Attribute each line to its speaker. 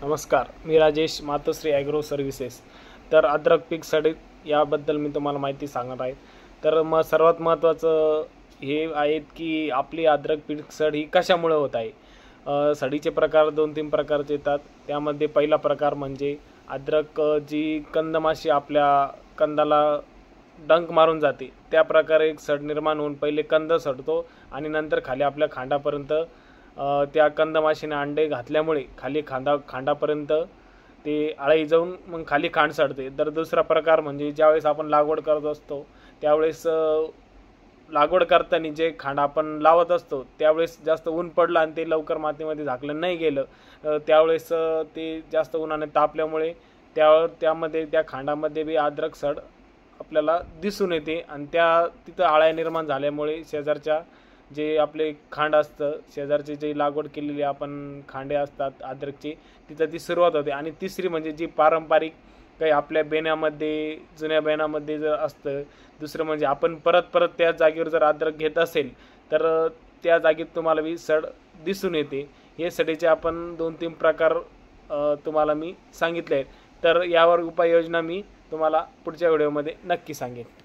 Speaker 1: नमस्कार, मी राजेश, मातोश्री agro services. तर अद्रक पीक सड याबद्दल मी तुम्हाला माहिती सांगणार आहे। तर सर्वात महत्त्वाचं हे आहेत की आपली अद्रक पीक सड ही कशामुळे होत आहे। सडीचे प्रकार 2-3 प्रकारचे येतात। त्यामध्ये पहिला प्रकार म्हणजे अद्रक जी कंदमाशी आपल्या कंदाला डंक मारून जाते, त्या प्रकारे एक सड निर्माण होऊन पहिले कंद सडतो आणि नंतर खाली आपल्या खांडापर्यंत त्या कंदमाशीने अंडे घातल्यामुळे खाली खांडापर्यंत ते अळई जाऊन मग खाली खांड सडते। तर दुसरा प्रकार म्हणजे ज्यावेळेस आपण लागवड करत असतो त्यावेळेस लागवड करताना जे खांड आपण लावत असतो त्यावेळेस जास्त ऊन पडलं आणि ते लवकर मातीमध्ये झाकलं नाही गेलं, त्यावेळेस ते जास्त उन्हाने तापल्यामुळे त्यामध्ये त्या खांडामध्ये बी अद्रक सड आपल्याला दिसून येते आणि तिथं अळ्या निर्माण झाल्यामुळे शेजारच्या जे आपले खांड असतं, शेजारचे जे लागवड केलेली आपण खांडे असतात अद्रकची, तिथं ती सुरुवात होते। आणि तिसरी म्हणजे जी पारंपरिक काही आपल्या बेण्यामध्ये जुन्या बेण्यामध्ये जर असतं, दुसरं म्हणजे आपण परत त्या जागेवर जर अद्रक घेत असेल तर त्या जागेत तुम्हाला बी सड दिसून येते। हे सडीचे आपण 2-3 प्रकार तुम्हाला मी सांगितले आहेत। तर यावर उपाययोजना मी तुम्हाला पुढच्या व्हिडिओमध्ये नक्की सांगेन।